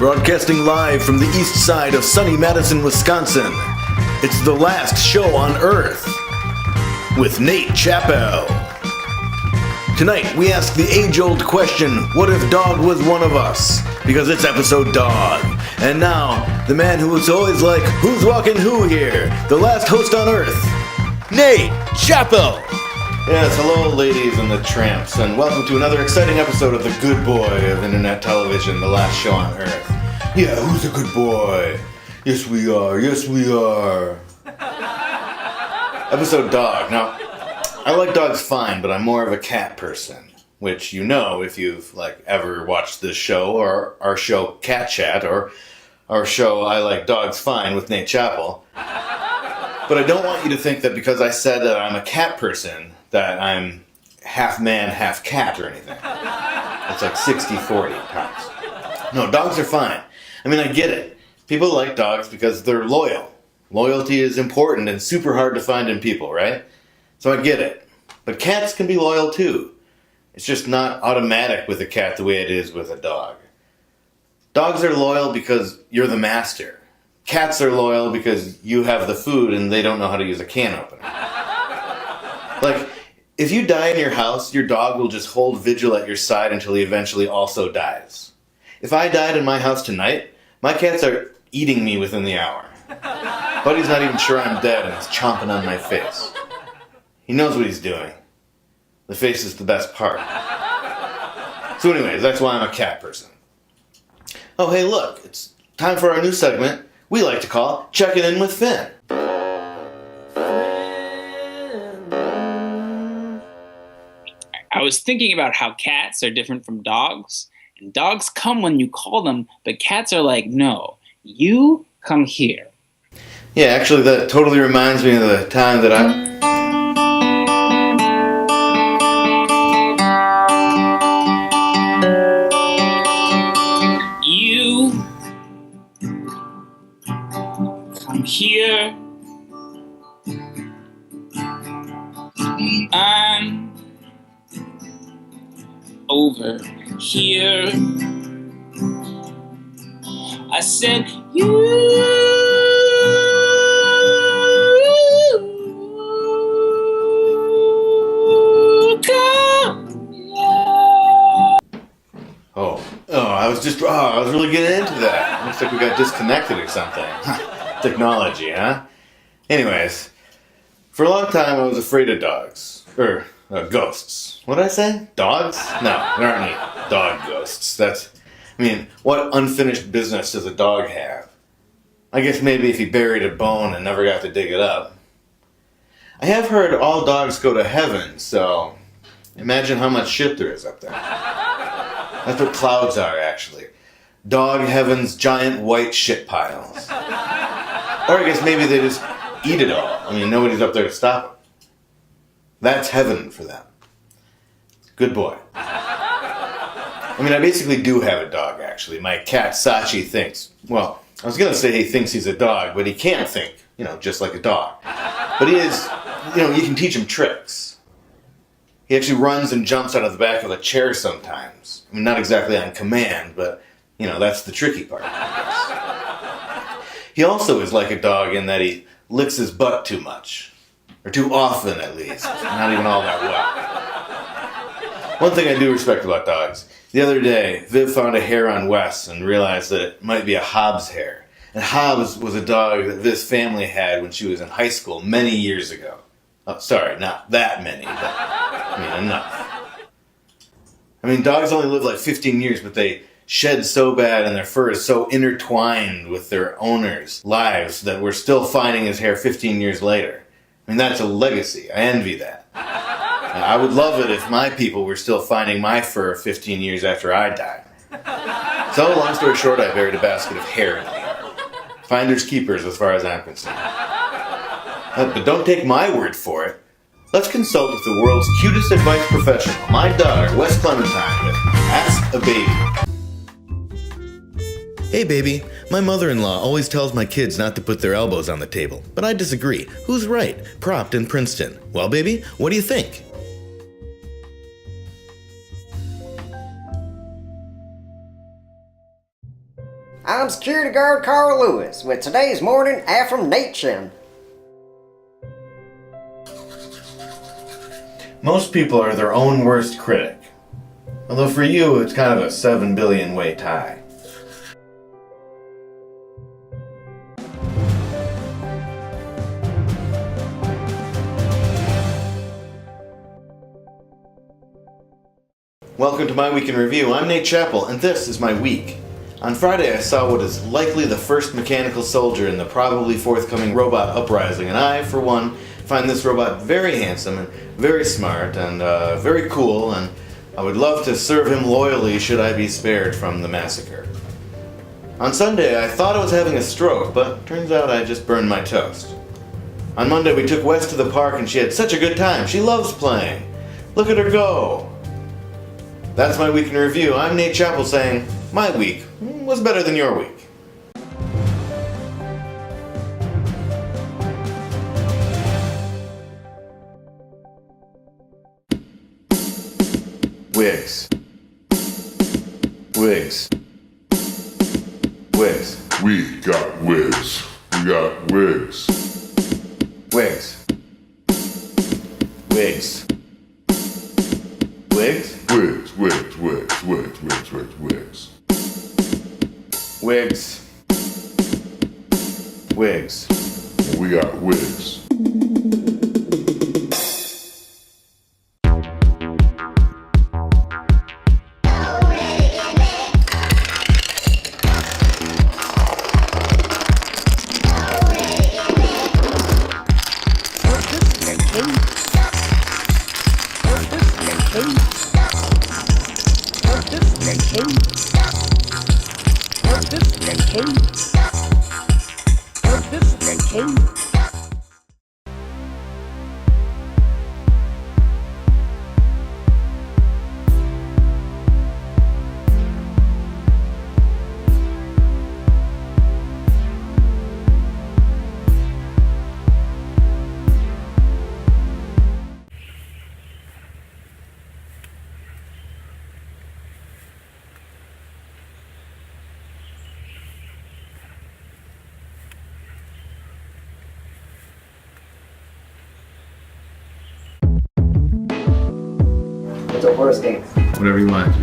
broadcasting live from the east side of sunny Madison, Wisconsin. It's the last show on Earth with Nate Chappell. Tonight, we ask the age-old question, what if dog was one of us? Because it's episode dog. And now, the man who was always like, who's walking who here? The last host on Earth, Nate Chappell. Yes, hello ladies and the tramps, and welcome to another exciting episode of The Good Boy of Internet Television, the last show on Earth. Yeah, who's a good boy? Yes we are, yes we are. Episode dog. Now, I like dogs fine, but I'm more of a cat person, which you know if you've ever watched this show, or our show Cat Chat, or our show I Like Dogs Fine with Nate Chappell. But I don't want you to think that because I said that I'm a cat person, that I'm half man, half cat or anything. It's like 60-40 times. No, dogs are fine. I mean, I get it. People like dogs because they're loyal. Loyalty is important and super hard to find in people, right? So I get it. But cats can be loyal too. It's just not automatic with a cat the way it is with a dog. Dogs are loyal because you're the master. Cats are loyal because you have the food and they don't know how to use a can opener. Like, if you die in your house, your dog will just hold vigil at your side until he eventually also dies. If I died in my house tonight, my cats are eating me within the hour. Buddy's not even sure I'm dead and he's chomping on my face. He knows what he's doing. The face is the best part. So anyways, that's why I'm a cat person. Oh, hey, look, it's time for our new segment we like to call Checking In with Finn. I was thinking about how cats are different from dogs. And dogs come when you call them, but cats are like, no, you come here. Yeah, actually, that totally reminds me of the time that You come here. I'm over here. I said you come here. I was really getting into that. Looks like we got disconnected or something. Technology, huh? Anyways, for a long time I was afraid of dogs. Ghosts. What did I say? Dogs? No, there aren't any dog ghosts. What unfinished business does a dog have? I guess maybe if he buried a bone and never got to dig it up. I have heard all dogs go to heaven, so imagine how much shit there is up there. That's what clouds are, actually. Dog heaven's giant white shit piles. Or I guess maybe they just eat it all. Nobody's up there to stop them. That's heaven for them. Good boy. I basically do have a dog, actually. My cat, Sachi, thinks. Well, I was going to say he thinks he's a dog, but he can't think, just like a dog. But he is, you can teach him tricks. He actually runs and jumps out of the back of a chair sometimes. Not exactly on command, but, that's the tricky part, I guess. He also is like a dog in that he licks his butt too much. Or too often, at least. Not even all that well. One thing I do respect about dogs. The other day, Viv found a hair on Wes and realized that it might be a Hobbs hair. And Hobbs was a dog that Viv's family had when she was in high school many years ago. Oh, sorry, not that many, but, enough. Dogs only live like 15 years, but they shed so bad and their fur is so intertwined with their owners' lives that we're still finding his hair 15 years later. That's a legacy. I envy that. I would love it if my people were still finding my fur 15 years after I died. So, long story short, I buried a basket of hair in the yard. Finders keepers as far as I'm concerned. But don't take my word for it. Let's consult with the world's cutest advice professional, my daughter, Wes Clementine, with Ask a Baby. Hey baby, my mother-in-law always tells my kids not to put their elbows on the table, but I disagree. Who's right? Propt and Princeton. Well baby, what do you think? I'm security guard Carl Lewis with today's morning affirmation. Most people are their own worst critic. Although for you, it's kind of a 7 billion way tie. Welcome to My Week in Review. I'm Nate Chappell, and this is my week. On Friday, I saw what is likely the first mechanical soldier in the probably forthcoming robot uprising, and I, for one, find this robot very handsome and very smart and very cool, and I would love to serve him loyally should I be spared from the massacre. On Sunday, I thought I was having a stroke, but turns out I just burned my toast. On Monday, we took Wes to the park, and she had such a good time. She loves playing. Look at her go. That's my week in review. I'm Nate Chappell saying, my week was better than your week. Wigs. Wigs. Wigs. We got wigs. We got wigs. Wigs. Wigs. Wigs? Wigs, wigs, wigs, wigs, wigs, wigs, wigs. Wigs. Wigs. We got wigs. What's our worst game? Whatever you want it to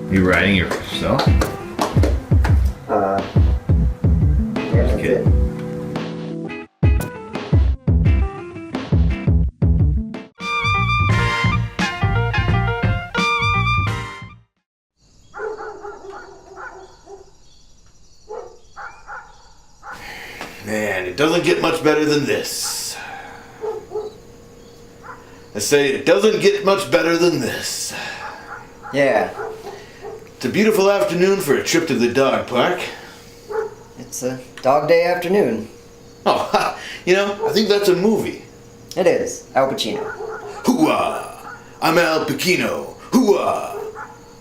be. You writing yourself? Yeah, that's Okay. it. Man, it doesn't get much better than this. I say it doesn't get much better than this. Yeah, It's a beautiful afternoon for a trip to the dog park. it's a dog day afternoon. Oh, ha, I think that's a movie. It is. Al Pacino. Hooah! I'm Al Pacino. Hooah!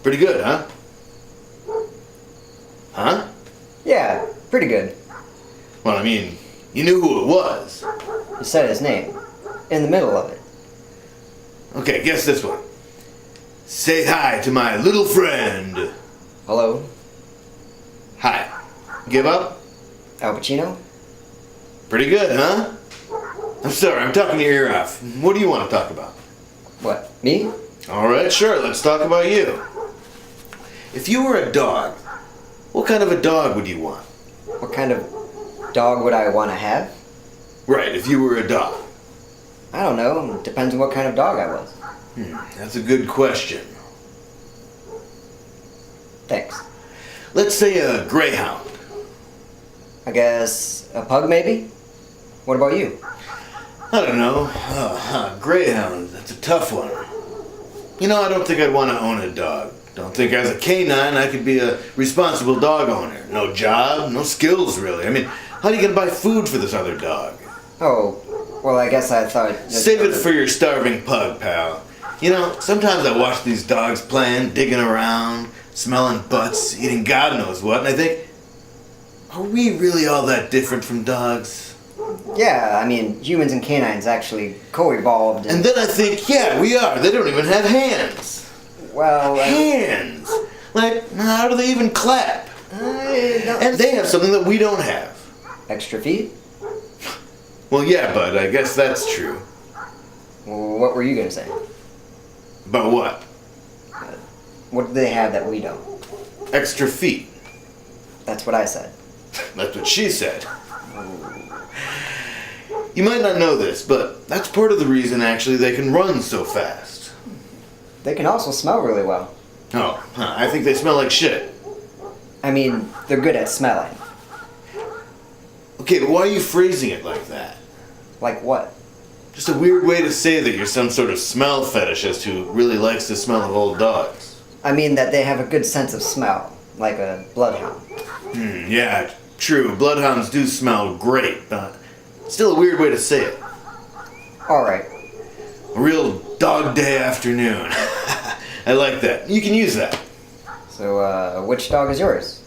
Pretty good, huh? Huh? Yeah, pretty good. Well, I mean, you knew who it was. You said his name. In the middle of it. Okay, guess this one. Say hi to my little friend. Hello? Hi. Give up? Al Pacino? Pretty good, huh? I'm sorry, I'm talking your ear off. What do you want to talk about? What, me? Alright, sure, let's talk about you. If you were a dog, what kind of a dog would you want? What kind of dog would I want to have? Right, if you were a dog. I don't know. Depends on what kind of dog I was. That's a good question. Thanks. Let's say a greyhound. I guess a pug, maybe? What about you? I don't know. Greyhound, that's a tough one. I don't think I'd want to own a dog. Don't think as a canine I could be a responsible dog owner. No job, no skills really. I mean, how are you going to buy food for this other dog? Oh, well, I guess I thought... Save it for your starving pug, pal. Sometimes I watch these dogs playing, digging around, smelling butts, eating God knows what, and I think, are we really all that different from dogs? Yeah, I mean, humans and canines actually co-evolved. And then I think, yeah, we are. They don't even have hands. Well, Hands! Like, how do they even clap? And they have something that we don't have. Extra feet? Well, yeah, bud, I guess that's true. Well, what were you gonna say? About what? What do they have that we don't? Extra feet. That's what I said. That's what she said. You might not know this, but that's part of the reason, actually, they can run so fast. They can also smell really well. Oh, I think they smell like shit. I mean, they're good at smelling. Okay, but why are you phrasing it like that? Like what? Just a weird way to say that you're some sort of smell fetishist who really likes the smell of old dogs. I mean that they have a good sense of smell, like a bloodhound. Yeah, true. Bloodhounds do smell great, but still a weird way to say it. Alright. A real dog day afternoon. I like that. You can use that. So, which dog is yours?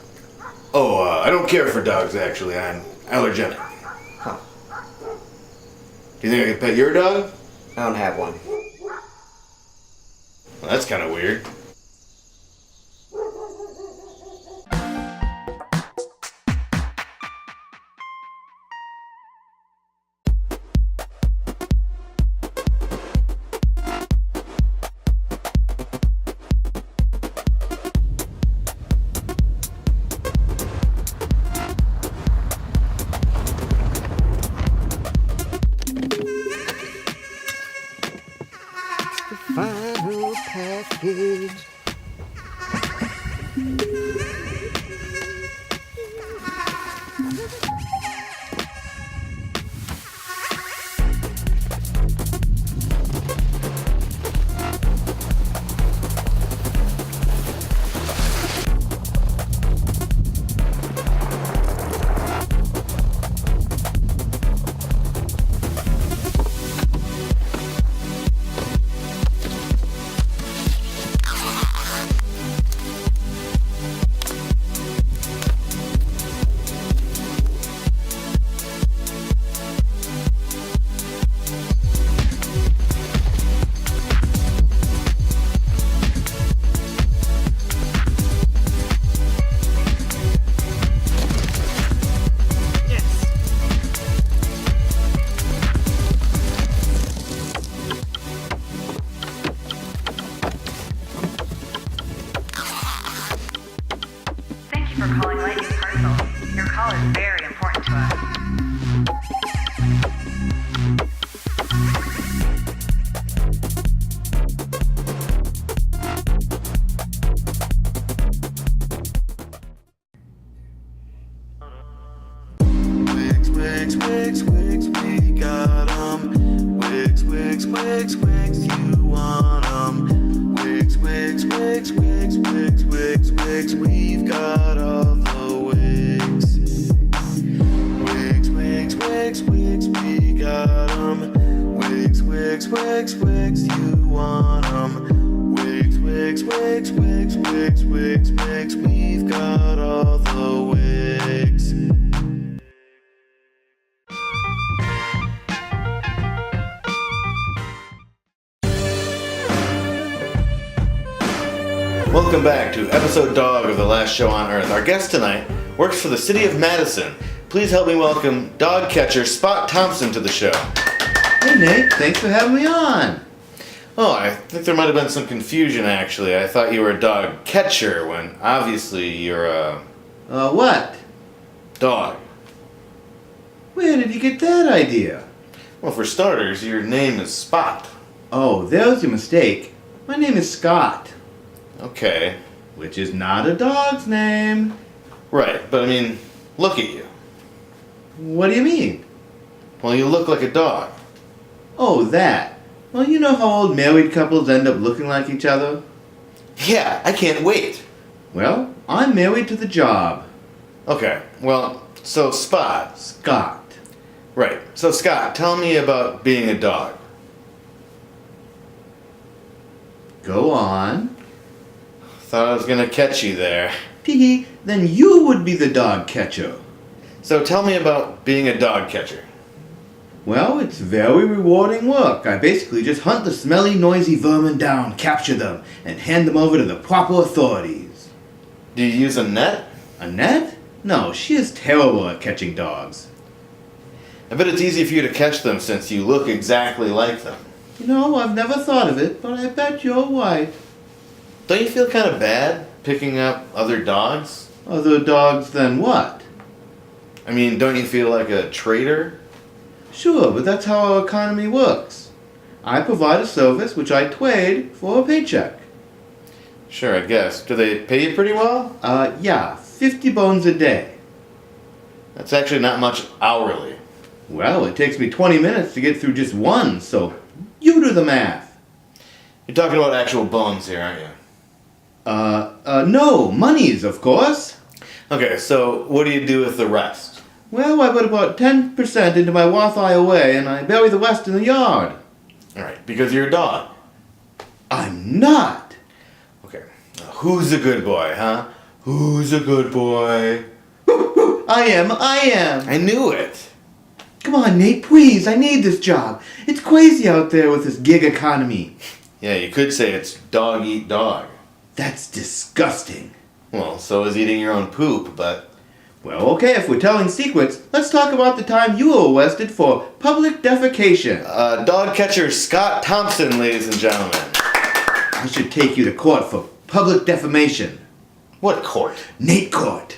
Oh, I don't care for dogs, actually. I'm allergenic. Huh. Do you think I could pet your dog? I don't have one. Well, that's kind of weird. Final package. Thank you for calling Lightning Parcel. Your call is very important to us. Wigs, wigs, wigs, wigs, we got 'em. Wigs, wigs, wigs, wigs, you want 'em. Wigs, wigs, wigs, wigs, wigs, wigs, wigs, we've got all the wigs. Wigs, wigs, wigs, wigs, we got 'em. Wigs, wigs, wigs, wigs, you want 'em. Wigs, wigs, wigs, wigs, wigs, wigs, wigs, we've got all the wigs. Welcome back to episode dog of The Last Show on Earth. Our guest tonight works for the city of Madison. Please help me welcome dog catcher Spot Thompson to the show. Hey Nate, thanks for having me on. Oh, I think there might have been some confusion actually. I thought you were a dog catcher when obviously you're a What? dog. Where did you get that idea? Well, for starters, your name is Spot. Oh, there was your mistake. My name is Scott, Okay. which is not a dog's name. Right, but I mean, look at you. What do you mean? Well, you look like a dog. Oh, that. Well, you know how old married couples end up looking like each other? Yeah, I can't wait. Well, I'm married to the job. Okay, well, so Spot. Scott. Right, so Scott, tell me about being a dog. Go on. Thought I was gonna catch you there. Teehee, then you would be the dog catcher. So tell me about being a dog catcher. Well, it's very rewarding work. I basically just hunt the smelly, noisy vermin down, capture them, and hand them over to the proper authorities. Do you use a net? Annette? No, she is terrible at catching dogs. I bet it's easy for you to catch them since you look exactly like them. You know, I've never thought of it, but I bet you're right. Don't you feel kind of bad picking up other dogs? Other dogs than what? I mean, don't you feel like a traitor? Sure, but that's how our economy works. I provide a service which I trade for a paycheck. Sure, I guess. Do they pay you pretty well? Yeah, 50 bones a day. That's actually not much hourly. Well, it takes me 20 minutes to get through just one, so you do the math. You're talking about actual bones here, aren't you? No, monies, of course. Okay, so what do you do with the rest? Well, I put about 10% into my Roth IRA and I bury the rest in the yard. Alright, because you're a dog. I'm not. Okay, now who's a good boy, huh? Who's a good boy? I am. I knew it. Come on, Nate, please. I need this job. It's crazy out there with this gig economy. Yeah, you could say it's dog eat dog. That's disgusting. Well, so is eating your own poop, but... Well, okay, if we're telling secrets, let's talk about the time you were arrested for public defecation. Dog catcher Scott Thompson, ladies and gentlemen. I should take you to court for public defamation. What court? Nate Court.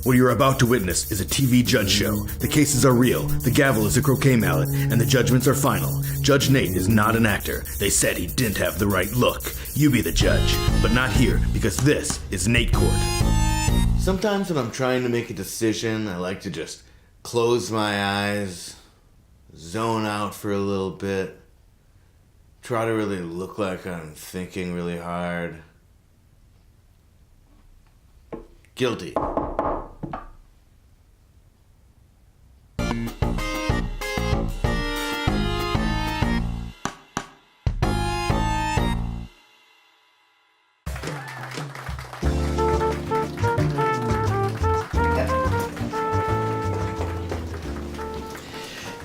What you're about to witness is a TV judge show. The cases are real, the gavel is a croquet mallet, and the judgments are final. Judge Nate is not an actor. They said he didn't have the right look. You be the judge, but not here, because this is Nate Court. Sometimes when I'm trying to make a decision, I like to just close my eyes, zone out for a little bit, try to really look like I'm thinking really hard. Guilty.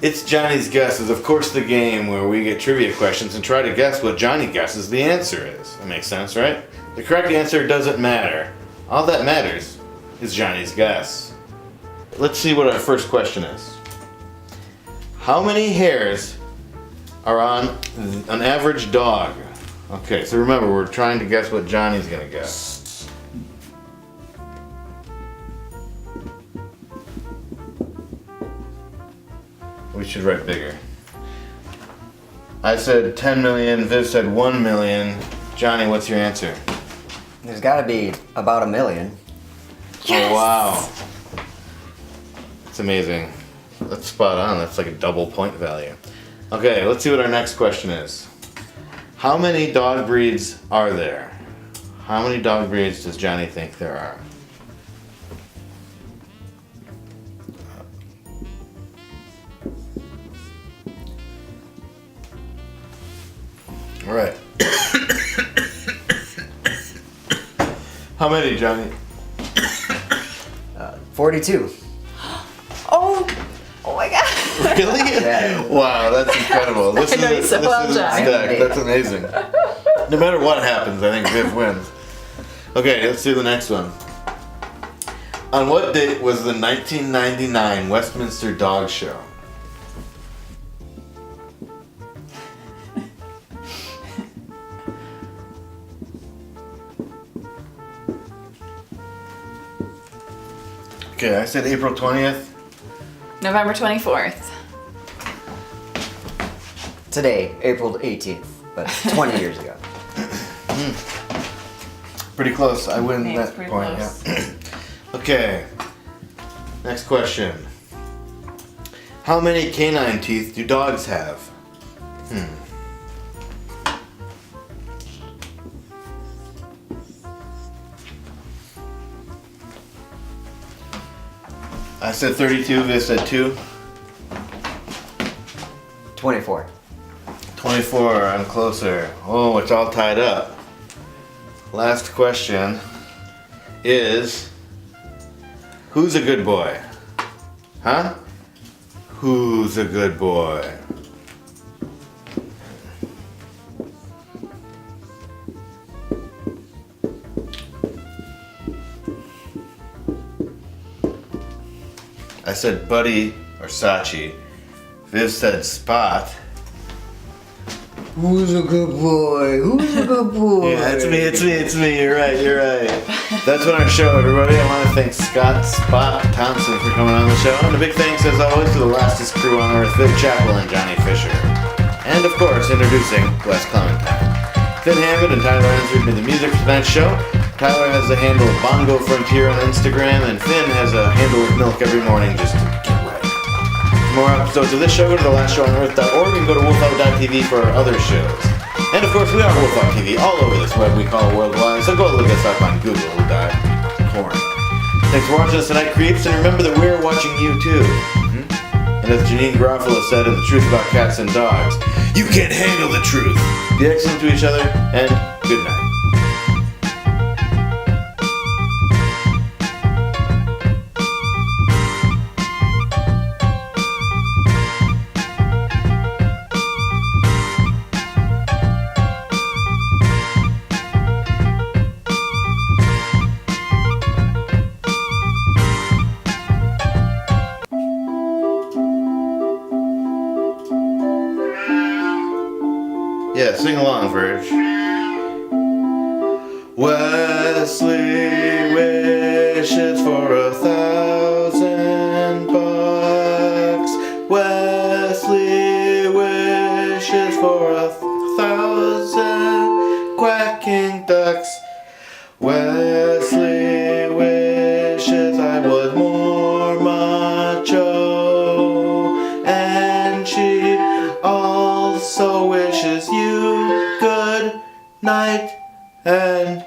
It's Johnny's Guesses, of course, the game where we get trivia questions and try to guess what Johnny guesses the answer is. That makes sense, right? The correct answer doesn't matter. All that matters is Johnny's guess. Let's see what our first question is. How many hairs are on an average dog? Okay, so remember, we're trying to guess what Johnny's gonna guess. We should write bigger. I said 10 million, Viv said 1 million. Johnny, what's your answer? There's gotta be about 1 million. Oh, wow. That's amazing. That's spot on. That's like a double point value. Okay, let's see what our next question is. How many dog breeds are there? How many dog breeds does Johnny think there are? All right. How many, Johnny? 42. Oh my god. Really? Yeah. Wow, that's incredible. This I know you so well, is a John. stack. That's amazing. No matter what happens, I think Viv wins. Okay, let's do the next one. On what date was the 1999 Westminster Dog Show? Okay, I said April 20th. November 24th. Today, April 18th, but 20 years ago. Pretty close. I win Name's that pretty point. close. Yeah. Okay. Next question. How many canine teeth do dogs have? I said 32. Viv said 2. 24. 24. I'm closer. Oh, it's all tied up. Last question is, who's a good boy? Huh? Who's a good boy? I said Buddy or Sachi. Viv said Spot. Who's a good boy? Who's a good boy? Yeah, it's me. You're right. That's been our show, everybody. I want to thank Scott Spot Thompson for coming on the show. And a big thanks, as always, to the lastest crew on Earth, Viv Chappell and Johnny Fisher. And, of course, introducing Wes Clementine. Finn Hammond and Tyler Ensford made the music for tonight's show. Tyler has the handle Bongo Frontier on Instagram, and Finn has a handle of milk every morning just to get right. For more episodes of this show, go to thelastshowonEarth.org and go to wolfhound.tv for our other shows. And of course, we are Wolfhound TV all over this web we call worldwide, so go look us up on google.com. Thanks for watching us tonight, creeps, and remember that we're watching you too. And as Janine Garofalo said in The Truth About Cats and Dogs, you can't handle the truth. Be excellent to each other, and good night. Yeah, sing along, Verge. Wesley wishes for $1,000. Wesley wishes for 1,000 quacking ducks. Wesley wishes I was more macho, and she also wishes you good night and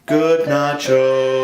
good nacho.